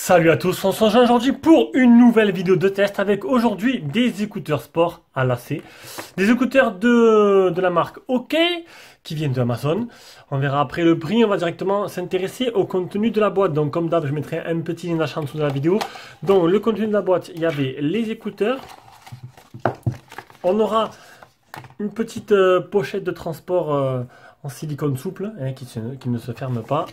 Salut à tous, on se rejoint aujourd'hui pour une nouvelle vidéo de test avec aujourd'hui des écouteurs sport à lacets. Des écouteurs de la marque OK qui viennent de Amazon. On verra après le prix, on va directement s'intéresser au contenu de la boîte. Donc comme d'hab, je mettrai un petit lien d'achat en dessous de la vidéo. Donc le contenu de la boîte, il y avait les écouteurs. On aura une petite pochette de transport en silicone souple hein, qui ne se ferme pas.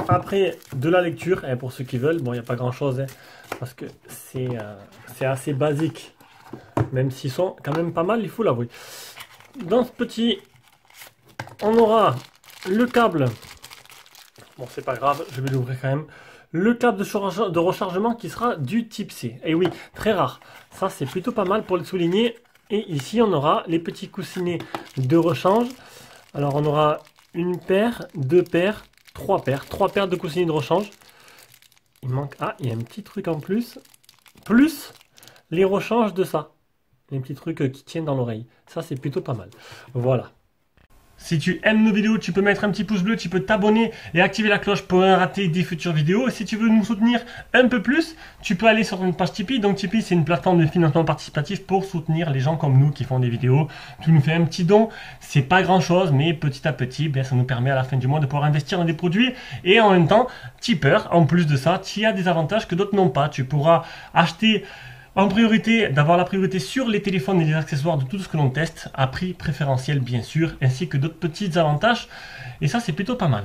Après, de la lecture, et pour ceux qui veulent, bon, il n'y a pas grand chose, hein, parce que c'est assez basique, même s'ils sont quand même pas mal, il faut l'avouer. Dans ce petit, on aura le câble, bon, c'est pas grave, je vais l'ouvrir quand même, le câble de rechargement qui sera du type C. Et oui, très rare, ça c'est plutôt pas mal pour le souligner. Et ici, on aura les petits coussinets de rechange. Alors, on aura une paire, deux paires, trois paires de coussinets de rechange. Il manque, il y a un petit truc en plus. Plus les rechanges de ça. Les petits trucs qui tiennent dans l'oreille. Ça, c'est plutôt pas mal. Voilà. Si tu aimes nos vidéos, tu peux mettre un petit pouce bleu, tu peux t'abonner et activer la cloche pour ne rater des futures vidéos. Et si tu veux nous soutenir un peu plus, tu peux aller sur notre page Tipeee. Donc Tipeee, c'est une plateforme de financement participatif pour soutenir les gens comme nous qui font des vidéos. Tu nous fais un petit don, c'est pas grand chose, mais petit à petit, bien, ça nous permet à la fin du mois de pouvoir investir dans des produits. Et en même temps, tipeur, en plus de ça, tu as des avantages que d'autres n'ont pas. Tu pourras acheter en priorité, d'avoir la priorité sur les téléphones et les accessoires de tout ce que l'on teste, à prix préférentiel bien sûr, ainsi que d'autres petits avantages. Et ça, c'est plutôt pas mal.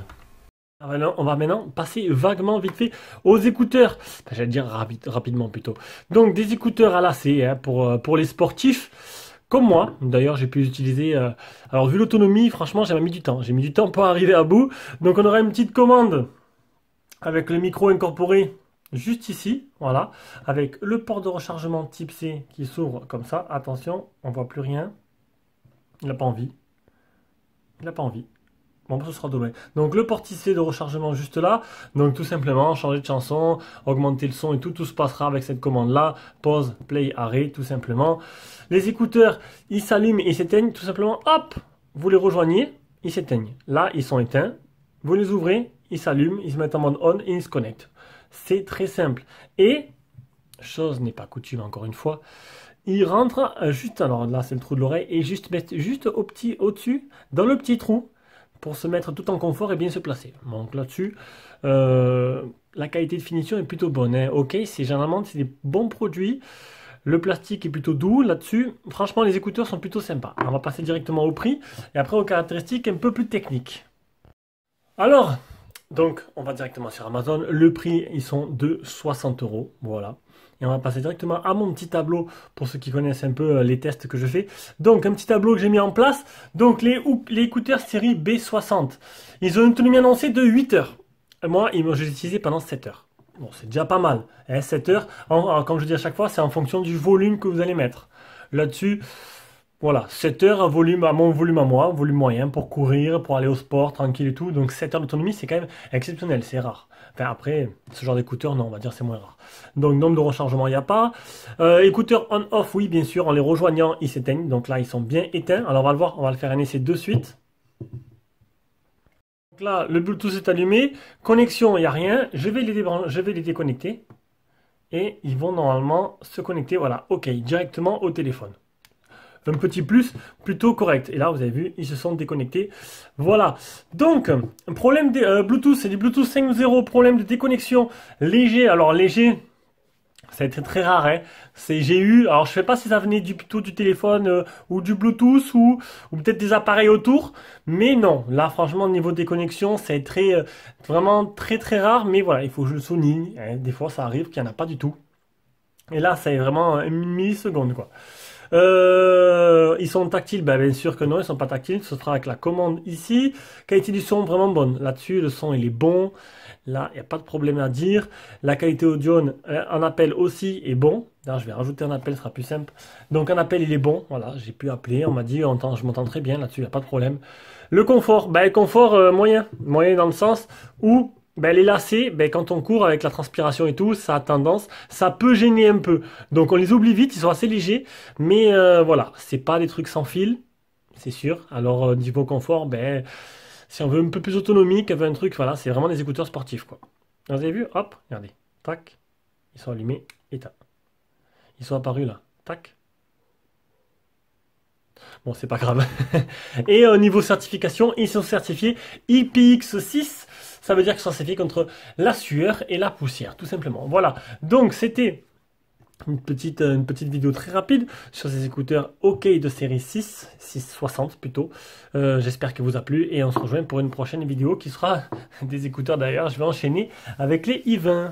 On va maintenant passer vaguement vite fait aux écouteurs. J'allais dire rapidement plutôt. Donc des écouteurs à lacets hein, pour les sportifs. Comme moi, d'ailleurs j'ai pu les utiliser, alors vu l'autonomie, franchement j'ai mis du temps. J'ai mis du temps pour arriver à bout. Donc on aura une petite commande avec le micro incorporé. Juste ici, voilà, avec le port de rechargement type C qui s'ouvre comme ça. Attention, on voit plus rien. Il n'a pas envie. Il n'a pas envie. Bon, ce sera dommage. Donc le port type C de rechargement juste là. Donc tout simplement, changer de chanson, augmenter le son et tout se passera avec cette commande-là. Pause, play, arrêt, tout simplement. Les écouteurs, ils s'allument et s'éteignent. Tout simplement, hop, vous les rejoignez, ils s'éteignent. Là, ils sont éteints. Vous les ouvrez, ils s'allument, ils se mettent en mode on et ils se connectent. C'est très simple. Et, chose n'est pas coutume encore une fois, il rentre juste, alors là c'est le trou de l'oreille, et juste au-dessus, dans le petit trou, pour se mettre tout en confort et bien se placer. Donc là-dessus, la qualité de finition est plutôt bonne. Hein. Ok, généralement c'est des bons produits. Le plastique est plutôt doux là-dessus. Franchement, les écouteurs sont plutôt sympas. On va passer directement au prix et après aux caractéristiques un peu plus techniques. Alors, donc, on va directement sur Amazon. Le prix, ils sont de 60 €. Voilà. Et on va passer directement à mon petit tableau pour ceux qui connaissent un peu les tests que je fais. Donc, un petit tableau que j'ai mis en place. Donc, les écouteurs série B60. Ils ont une autonomie annoncée de 8 heures. Moi, je les ai utilisés pendant 7 heures. Bon, c'est déjà pas mal. Hein, 7 heures, comme je dis à chaque fois, c'est en fonction du volume que vous allez mettre. Là-dessus, voilà, 7 heures à mon volume à moi, volume moyen pour courir, pour aller au sport, tranquille et tout. Donc 7 heures d'autonomie, c'est quand même exceptionnel, c'est rare. Enfin après, ce genre d'écouteurs, non, on va dire c'est moins rare. Donc nombre de rechargement, il n'y a pas. Écouteurs on-off, oui, bien sûr, en les rejoignant, ils s'éteignent. Donc là, ils sont bien éteints. Alors on va le voir, on va le faire un essai de suite. Donc là, le Bluetooth est allumé. Connexion, il n'y a rien. Je vais les déconnecter. Et ils vont normalement se connecter, voilà, ok, directement au téléphone. Un petit plus plutôt correct. Et là, vous avez vu, ils se sont déconnectés. Voilà. Donc, problème des Bluetooth, c'est du Bluetooth 5.0, problème de déconnexion léger. Alors, léger, ça a été très rare. Hein. J'ai eu, alors je ne sais pas si ça venait plutôt du téléphone ou du Bluetooth ou peut-être des appareils autour. Mais non, là, franchement, au niveau déconnexion, c'est vraiment très très rare. Mais voilà, il faut que je le souligne. Hein. Des fois, ça arrive qu'il n'y en a pas du tout. Et là, c'est vraiment une milliseconde, quoi. Ils ils sont tactiles? Ben, bien sûr que non, ils sont pas tactiles. Ce sera avec la commande ici. Qualité du son, vraiment bonne. Là-dessus, le son, il est bon. Là, il n'y a pas de problème à dire. La qualité audio en appel aussi est bon. Là, je vais rajouter un appel, ce sera plus simple. Donc, un appel, il est bon. Voilà, j'ai pu appeler. On m'a dit, je m'entends très bien là-dessus, il n'y a pas de problème. Le confort, ben, confort moyen. Moyen dans le sens où ben, les lacets, ben, quand on court avec la transpiration et tout, ça a tendance, ça peut gêner un peu. Donc, on les oublie vite, ils sont assez légers. Mais voilà, c'est pas des trucs sans fil, c'est sûr. Alors, niveau confort, ben, si on veut un peu plus autonomie, qu'on veut un truc, voilà, c'est vraiment des écouteurs sportifs, quoi. Vous avez vu? Hop, regardez. Tac. Ils sont allumés. Éteint. Ils sont apparus là. Tac. Bon, c'est pas grave. Et au niveau certification, ils sont certifiés IPX6. Ça veut dire qu'ils sont certifiés contre la sueur et la poussière, tout simplement. Voilà. Donc, c'était une petite vidéo très rapide sur ces écouteurs OK de série 660 plutôt. J'espère que vous a plu et on se rejoint pour une prochaine vidéo qui sera des écouteurs d'ailleurs. Je vais enchaîner avec les i20.